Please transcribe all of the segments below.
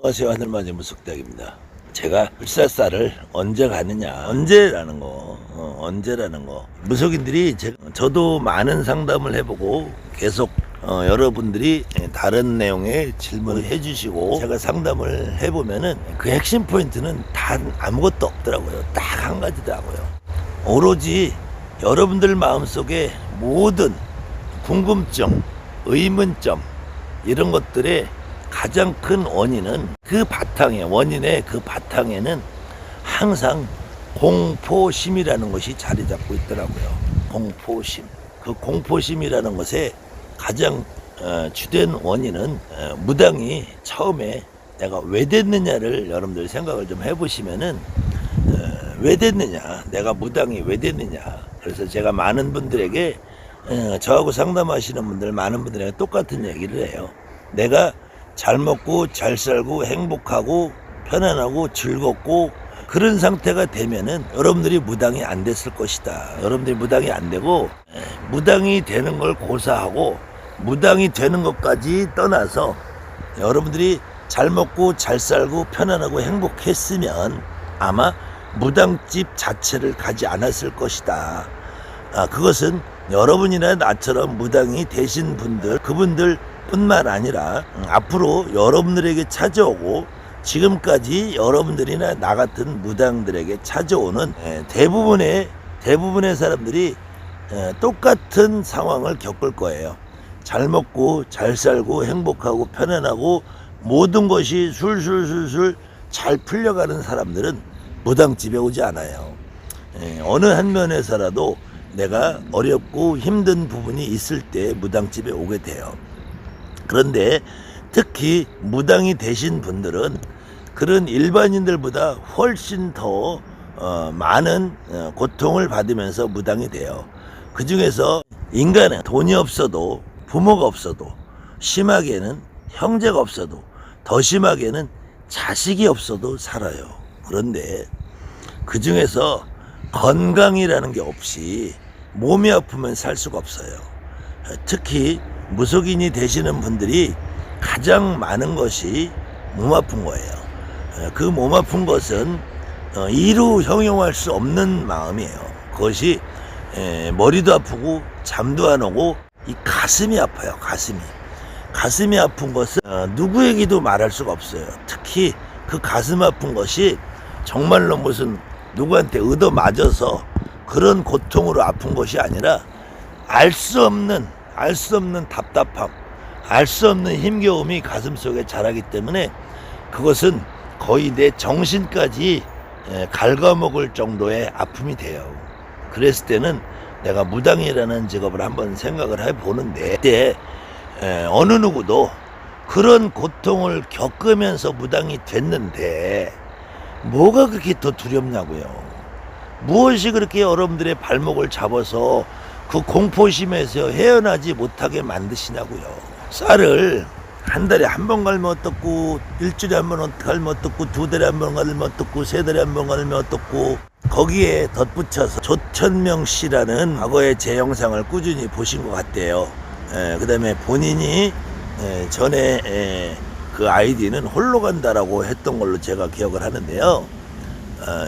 안녕하세요. 하늘맞이 무속대학입니다. 제가 불사살을 언제 가느냐, 언제라는 거 무속인들이 저도 많은 상담을 해보고 계속 여러분들이 다른 내용의 질문을 해주시고 제가 상담을 해보면은 그 핵심 포인트는 단 아무것도 없더라고요. 딱 한 가지더라고요. 오로지 여러분들 마음속에 모든 궁금증, 의문점 이런 것들의 가장 큰 원인은 원인의 그 바탕에는 항상 공포심이라는 것이 자리 잡고 있더라고요. 공포심. 그 공포심이라는 것의 가장 주된 원인은 무당이 처음에 내가 왜 됐느냐를 여러분들 생각을 좀 해보시면은 왜 됐느냐, 내가 무당이 왜 됐느냐. 그래서 제가 많은 분들에게 저하고 상담하시는 분들 많은 분들에게 똑같은 얘기를 해요. 내가 잘 먹고 잘 살고 행복하고 편안하고 즐겁고 그런 상태가 되면은 여러분들이 무당이 안 됐을 것이다. 여러분들이 무당이 안 되고 무당이 되는 걸 고사하고 무당이 되는 것까지 떠나서 여러분들이 잘 먹고 잘 살고 편안하고 행복했으면 아마 무당집 자체를 가지 않았을 것이다. 그것은 여러분이나 나처럼 무당이 되신 분들, 그분들 뿐만 아니라 앞으로 여러분들에게 찾아오고 지금까지 여러분들이나 나 같은 무당들에게 찾아오는 대부분의 사람들이 똑같은 상황을 겪을 거예요. 잘 먹고 잘 살고 행복하고 편안하고 모든 것이 술술술술 잘 풀려가는 사람들은 무당집에 오지 않아요. 어느 한 면에서라도 내가 어렵고 힘든 부분이 있을 때 무당집에 오게 돼요. 그런데 특히 무당이 되신 분들은 그런 일반인들보다 훨씬 더 많은 고통을 받으면서 무당이 돼요. 그 중에서 인간은 돈이 없어도 부모가 없어도 심하게는 형제가 없어도 더 심하게는 자식이 없어도 살아요. 그런데 그 중에서 건강이라는 게 없이 몸이 아프면 살 수가 없어요. 특히 무속인이 되시는 분들이 가장 많은 것이 몸 아픈 거예요. 그 몸 아픈 것은 이루 형용할 수 없는 마음이에요. 그것이 머리도 아프고 잠도 안 오고 이 가슴이 아파요. 가슴이 아픈 것은 누구에게도 말할 수가 없어요. 특히 그 가슴 아픈 것이 정말로 무슨 누구한테 얻어맞아서 그런 고통으로 아픈 것이 아니라 알 수 없는 답답함, 알 수 없는 힘겨움이 가슴속에 자라기 때문에 그것은 거의 내 정신까지 갉아먹을 정도의 아픔이 돼요. 그랬을 때는 내가 무당이라는 직업을 한번 생각을 해보는데 그때 어느 누구도 그런 고통을 겪으면서 무당이 됐는데 뭐가 그렇게 더 두렵냐고요. 무엇이 그렇게 여러분들의 발목을 잡아서 그 공포심에서 헤어나지 못하게 만드시냐고요. 쌀을 한 달에 한 번 갈면 어떻고, 일주일에 한 번 갈면 어떻고, 두 달에 한 번 갈면 어떻고, 세 달에 한 번 갈면 어떻고, 거기에 덧붙여서 조천명 씨라는 과거의 제 영상을 꾸준히 보신 것 같대요. 그 다음에 본인이 전에 그 아이디는 홀로 간다라고 했던 걸로 제가 기억을 하는데요.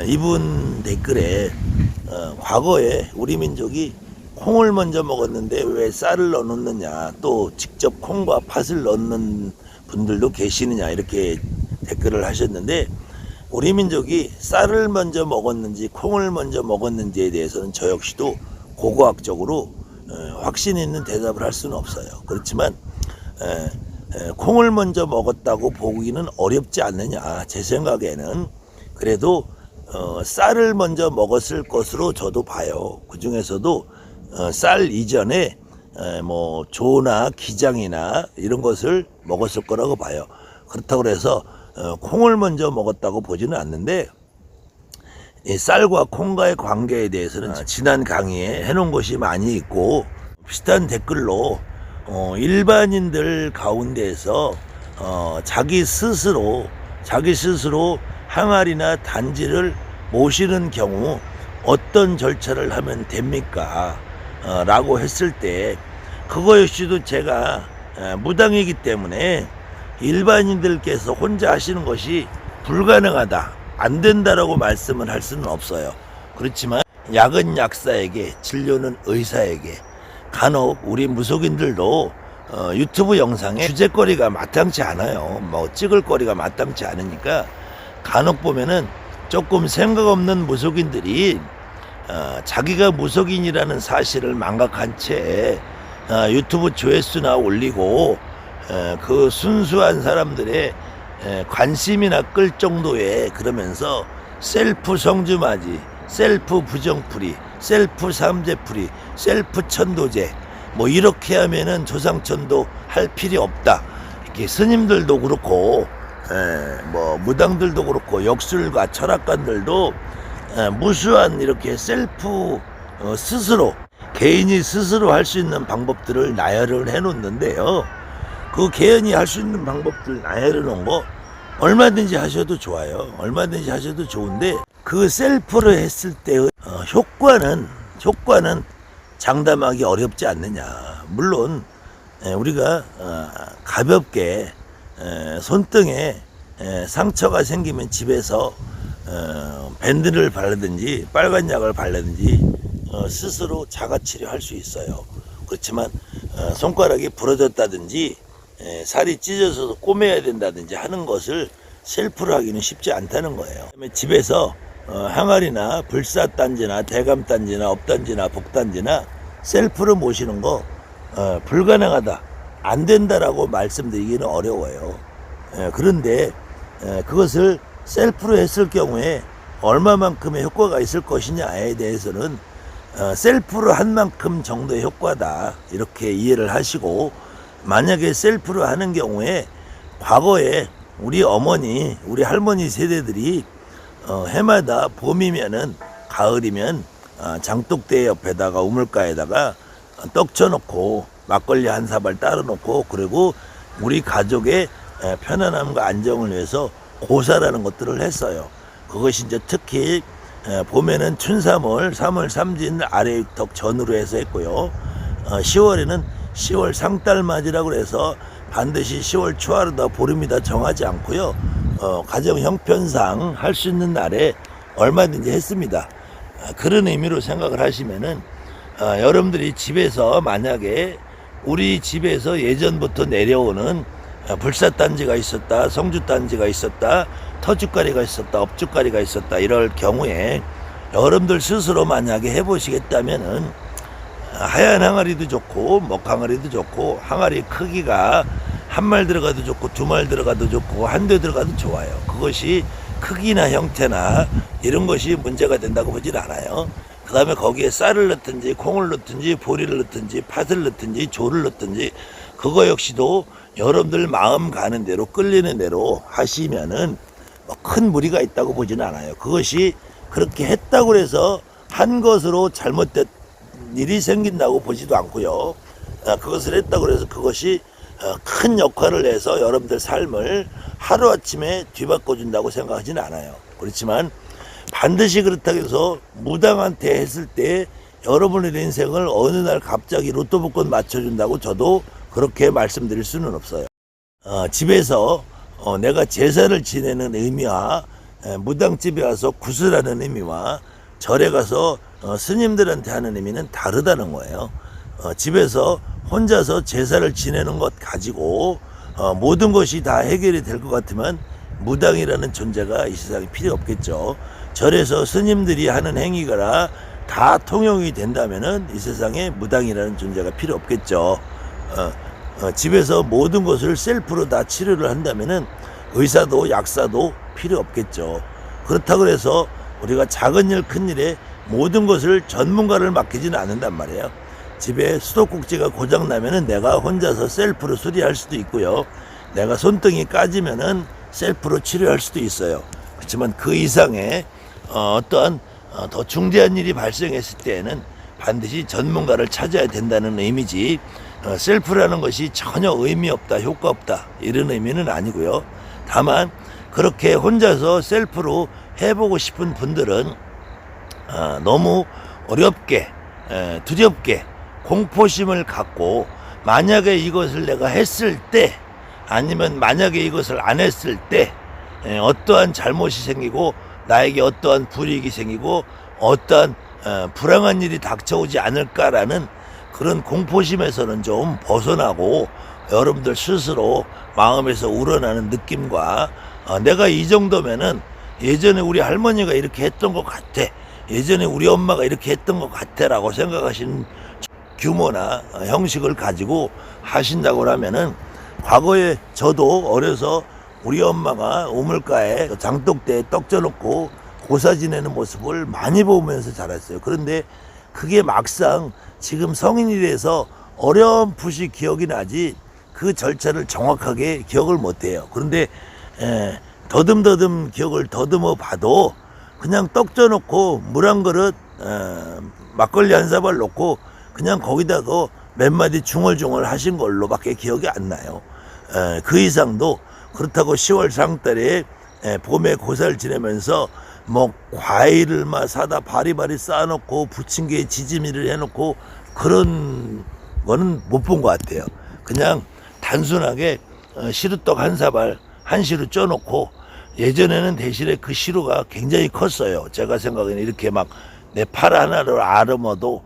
이분 댓글에 과거에 우리 민족이 콩을 먼저 먹었는데 왜 쌀을 넣느냐, 또 직접 콩과 팥을 넣는 분들도 계시느냐 이렇게 댓글을 하셨는데 우리 민족이 쌀을 먼저 먹었는지 콩을 먼저 먹었는지에 대해서는 저 역시도 고고학적으로 확신 있는 대답을 할 수는 없어요. 그렇지만 콩을 먼저 먹었다고 보기는 어렵지 않느냐. 제 생각에는 그래도 쌀을 먼저 먹었을 것으로 저도 봐요. 그 중에서도 쌀 이전에 뭐 조나 기장이나 이런 것을 먹었을 거라고 봐요. 그렇다고 해서 콩을 먼저 먹었다고 보지는 않는데 이 쌀과 콩과의 관계에 대해서는 지난 강의에 해놓은 것이 많이 있고 비슷한 댓글로 일반인들 가운데에서 자기 스스로 항아리나 단지를 모시는 경우 어떤 절차를 하면 됩니까? 라고 했을 때 그거 역시도 제가 무당이기 때문에 일반인들께서 혼자 하시는 것이 불가능하다, 안 된다라고 말씀을 할 수는 없어요. 그렇지만 약은 약사에게, 진료는 의사에게, 간혹 우리 무속인들도 유튜브 영상에 주제거리가 마땅치 않아요. 뭐 찍을 거리가 마땅치 않으니까 간혹 보면은 조금 생각 없는 무속인들이 자기가 무속인이라는 사실을 망각한 채 유튜브 조회수나 올리고 그 순수한 사람들의 관심이나 끌 정도의, 그러면서 셀프 성주맞이, 셀프 부정풀이, 셀프 삼재풀이, 셀프 천도제, 뭐 이렇게 하면은 조상천도 할 필요 없다, 이렇게 스님들도 그렇고 뭐 무당들도 그렇고 역술가 철학가들도 무수한 이렇게 셀프 스스로, 개인이 스스로 할 수 있는 방법들을 나열을 해 놓는데요. 그 개인이 할 수 있는 방법들 나열해 놓은 거 얼마든지 하셔도 좋아요. 얼마든지 하셔도 좋은데 그 셀프를 했을 때의 효과는 장담하기 어렵지 않느냐. 물론 우리가 가볍게 손등에 상처가 생기면 집에서 밴드를 바르든지 빨간 약을 바르든지 스스로 자가치료할 수 있어요. 그렇지만 손가락이 부러졌다든지 살이 찢어서 꼬매야 된다든지 하는 것을 셀프로 하기는 쉽지 않다는 거예요. 집에서 항아리나 불사단지나 대감단지나 업단지나 복단지나 셀프로 모시는 거 불가능하다, 안 된다라고 말씀드리기는 어려워요. 그런데 그것을 셀프로 했을 경우에 얼마만큼의 효과가 있을 것이냐에 대해서는 셀프로 한 만큼 정도의 효과다, 이렇게 이해를 하시고, 만약에 셀프로 하는 경우에 과거에 우리 어머니, 우리 할머니 세대들이 해마다 봄이면은, 가을이면 장독대 옆에다가 우물가에다가 떡 쳐놓고 막걸리 한 사발 따라 놓고, 그리고 우리 가족의 편안함과 안정을 위해서 고사라는 것들을 했어요. 그것이 이제 특히 봄에는 춘삼월, 3월 삼진 아래턱 전으로 해서 했고요. 10월에는 10월 상달맞이라고 해서 반드시 10월 초하루다 보름이다 정하지 않고요. 가정 형편상 할 수 있는 날에 얼마든지 했습니다. 그런 의미로 생각을 하시면은 여러분들이 집에서, 만약에 우리 집에서 예전부터 내려오는 불사단지가 있었다, 성주단지가 있었다, 터주가리가 있었다, 업주가리가 있었다, 이럴 경우에 여러분들 스스로 만약에 해보시겠다면은 하얀 항아리도 좋고 먹항아리도 좋고, 항아리 크기가 한 말 들어가도 좋고 두 말 들어가도 좋고 한 대 들어가도 좋아요. 그것이 크기나 형태나 이런 것이 문제가 된다고 보진 않아요. 그 다음에 거기에 쌀을 넣든지 콩을 넣든지 보리를 넣든지 팥을 넣든지 조를 넣든지, 그거 역시도 여러분들 마음 가는 대로, 끌리는 대로 하시면은 큰 무리가 있다고 보지는 않아요. 그것이 그렇게 했다고 해서 한 것으로 잘못된 일이 생긴다고 보지도 않고요. 그것을 했다고 해서 그것이 큰 역할을 해서 여러분들 삶을 하루아침에 뒤바꿔준다고 생각하지는 않아요. 그렇지만 반드시 그렇다고 해서 무당한테 했을 때 여러분의 인생을 어느 날 갑자기 로또 복권 맞춰준다고 저도 그렇게 말씀드릴 수는 없어요. 집에서 내가 제사를 지내는 의미와 무당집에 와서 구슬하는 의미와 절에 가서 스님들한테 하는 의미는 다르다는 거예요. 집에서 혼자서 제사를 지내는 것 가지고 모든 것이 다 해결이 될 것 같으면 무당이라는 존재가 이 세상에 필요 없겠죠. 절에서 스님들이 하는 행위가 다 통용이 된다면은 이 세상에 무당이라는 존재가 필요 없겠죠. 집에서 모든 것을 셀프로 다 치료를 한다면은 의사도 약사도 필요 없겠죠. 그렇다고 해서 우리가 작은 일 큰 일에 모든 것을 전문가를 맡기지는 않는단 말이에요. 집에 수도꼭지가 고장나면은 내가 혼자서 셀프로 수리할 수도 있고요. 내가 손등이 까지면은 셀프로 치료할 수도 있어요. 그렇지만 그 이상의 어떠한 더 중대한 일이 발생했을 때에는 반드시 전문가를 찾아야 된다는 의미지, 셀프라는 것이 전혀 의미 없다, 효과 없다, 이런 의미는 아니고요. 다만 그렇게 혼자서 셀프로 해보고 싶은 분들은 너무 어렵게, 두렵게, 공포심을 갖고, 만약에 이것을 내가 했을 때 아니면 만약에 이것을 안 했을 때 어떠한 잘못이 생기고 나에게 어떠한 불이익이 생기고 어떠한 불행한 일이 닥쳐오지 않을까라는 그런 공포심에서는 좀 벗어나고 여러분들 스스로 마음에서 우러나는 느낌과 내가 이 정도면은 예전에 우리 할머니가 이렇게 했던 것 같아, 예전에 우리 엄마가 이렇게 했던 것 같아 라고 생각하시는 규모나 형식을 가지고 하신다고 하면은, 과거에 저도 어려서 우리 엄마가 우물가에 장독대에 떡 쪄놓고 고사 지내는 모습을 많이 보면서 자랐어요. 그런데 그게 막상 지금 성인이 돼서 어렴풋이 기억이 나지 그 절차를 정확하게 기억을 못해요. 그런데 더듬더듬 기억을 더듬어 봐도 그냥 떡 쪄놓고 물 한 그릇, 막걸리 한 사발 놓고 그냥 거기다가 몇 마디 중얼중얼 하신 걸로밖에 기억이 안 나요. 그 이상도 그렇다고 10월 상달에 봄에 고사를 지내면서 뭐 과일을 막 사다 바리바리 쌓아놓고 부침개에 지짐이를 해놓고 그런 거는 못 본 것 같아요. 그냥 단순하게 시루떡 한 사발 한 시루 쪄놓고, 예전에는 대신에 그 시루가 굉장히 컸어요. 제가 생각에는 이렇게 막 내 팔 하나를 아름어도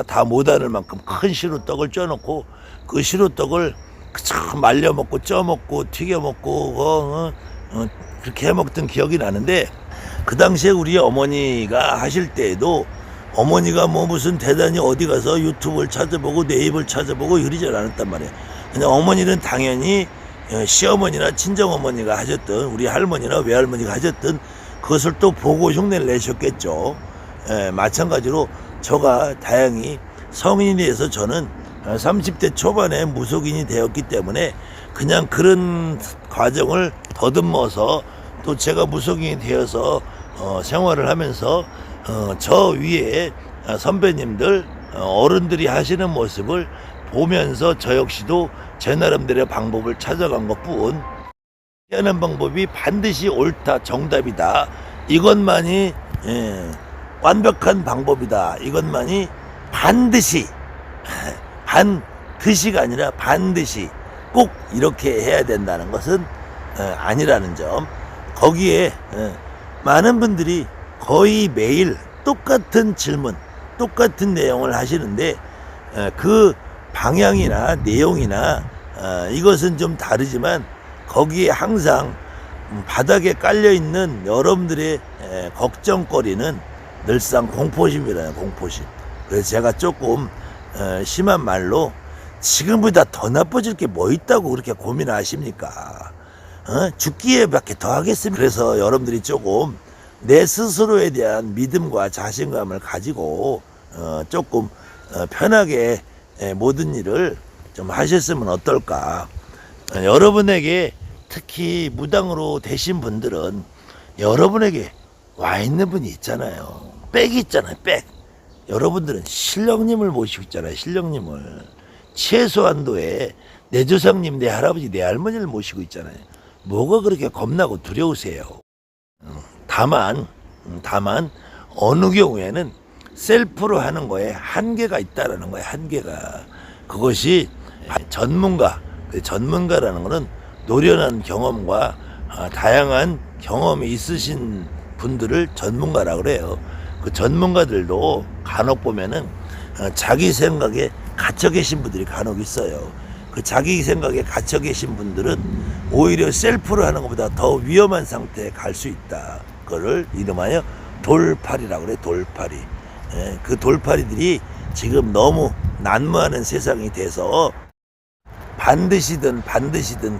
다 못하는 만큼 큰 시루떡을 쪄놓고 그 시루떡을 참 말려 먹고 쪄 먹고 튀겨 먹고 그렇게 해 먹던 기억이 나는데, 그 당시에 우리 어머니가 하실 때에도 어머니가 뭐 무슨 대단히 어디 가서 유튜브를 찾아보고 네이버를 찾아보고 이러지 않았단 말이에요. 그냥 어머니는 당연히 시어머니나 친정어머니가 하셨던, 우리 할머니나 외할머니가 하셨던 그것을 또 보고 흉내를 내셨겠죠. 마찬가지로 저가 다행히 성인이 돼서 저는 30대 초반에 무속인이 되었기 때문에 그냥 그런 과정을 더듬어서 또 제가 무속인이 되어서 생활을 하면서 저 위에 선배님들 어른들이 하시는 모습을 보면서 저 역시도 제 나름대로의 방법을 찾아간 것뿐, 하는 방법이 반드시 옳다, 정답이다, 이것만이 완벽한 방법이다, 이것만이 반드시가 아니라 반드시 꼭 이렇게 해야 된다는 것은 아니라는 점. 거기에 많은 분들이 거의 매일 똑같은 질문, 똑같은 내용을 하시는데 그 방향이나 내용이나 이것은 좀 다르지만 거기에 항상 바닥에 깔려있는 여러분들의 걱정거리는 늘상 공포심이라요, 공포심. 그래서 제가 조금 심한 말로 지금보다 더 나빠질 게 뭐 있다고 그렇게 고민하십니까? 죽기에 밖에 더 하겠습니다. 그래서 여러분들이 조금 내 스스로에 대한 믿음과 자신감을 가지고 조금 편하게 모든 일을 좀 하셨으면 어떨까. 여러분에게 특히 무당으로 되신 분들은 여러분에게 와 있는 분이 있잖아요. 백이 있잖아요, 백. 여러분들은 신령님을 모시고 있잖아요, 신령님을. 최소한도의 내 조상님, 내 할아버지, 내 할머니를 모시고 있잖아요. 뭐가 그렇게 겁나고 두려우세요? 다만 어느 경우에는 셀프로 하는 거에 한계가 있다라는 거예요, 한계가. 그것이 전문가라는 거는 노련한 경험과 다양한 경험이 있으신 분들을 전문가라고 그래요. 그 전문가들도 간혹 보면은 자기 생각에 갇혀 계신 분들이 간혹 있어요. 그 자기 생각에 갇혀 계신 분들은 오히려 셀프로 하는 것보다 더 위험한 상태에 갈 수 있다. 그거를 이름하여 돌팔이라고 그래, 돌팔이. 그 돌팔이들이 지금 너무 난무하는 세상이 돼서 반드시든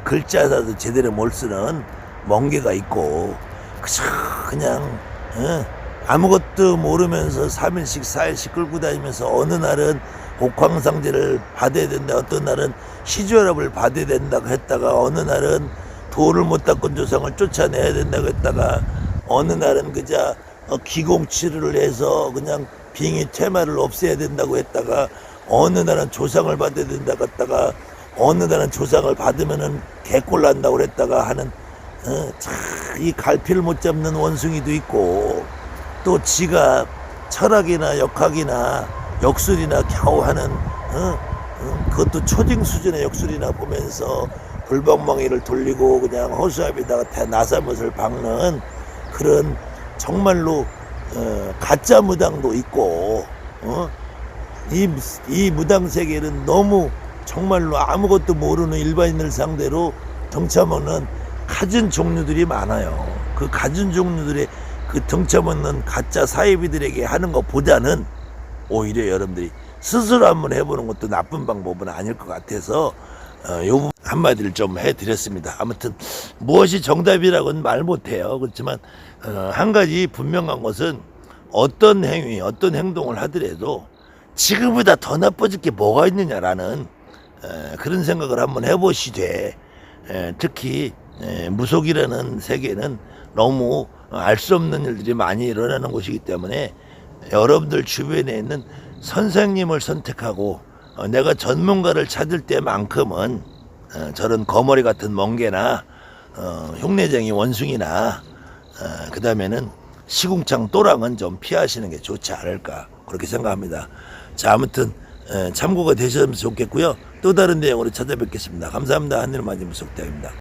글자라도 제대로 못 쓰는 멍게가 있고 그냥 아무것도 모르면서 3일씩 4일씩 끌고 다니면서 어느 날은 옥황상제를 받아야 된다, 어떤 날은 시주혈압을 받아야 된다고 했다가 어느 날은 도를 못 닦은 조상을 쫓아내야 된다고 했다가 어느 날은 그저 기공치료를 해서 그냥 빙의 퇴마를 없애야 된다고 했다가 어느 날은 조상을 받아야 된다고 했다가 어느 날은 조상을 받으면은 개꼴 난다고 그랬다가 하는 이 갈피를 못 잡는 원숭이도 있고, 또 지가 철학이나 역학이나 역술이나 겨우 하는 그것도 초딩 수준의 역술이나 보면서 불방망이를 돌리고 그냥 호수아비다가 나사못을 박는 그런 정말로 가짜 무당도 있고, 이 무당 세계는 너무 정말로 아무것도 모르는 일반인을 상대로 등쳐먹는 갖은 종류들이 많아요. 그 갖은 종류들의 그 등쳐먹는 가짜 사이비들에게 하는 것보다는 오히려 여러분들이 스스로 한번 해보는 것도 나쁜 방법은 아닐 것 같아서 요 부분 한마디를 좀 해드렸습니다. 아무튼 무엇이 정답이라고는 말 못해요. 그렇지만 한 가지 분명한 것은 어떤 행위, 어떤 행동을 하더라도 지금보다 더 나빠질 게 뭐가 있느냐라는 그런 생각을 한번 해보시되, 특히 무속이라는 세계는 너무 알 수 없는 일들이 많이 일어나는 곳이기 때문에 여러분들 주변에 있는 선생님을 선택하고 내가 전문가를 찾을 때만큼은 저런 거머리 같은 멍게나 흉내쟁이 원숭이나 그 다음에는 시궁창 또랑은 좀 피하시는 게 좋지 않을까 그렇게 생각합니다. 자, 아무튼 참고가 되셨으면 좋겠고요. 또 다른 내용으로 찾아뵙겠습니다. 감사합니다. 하늘맞이 무속대입니다.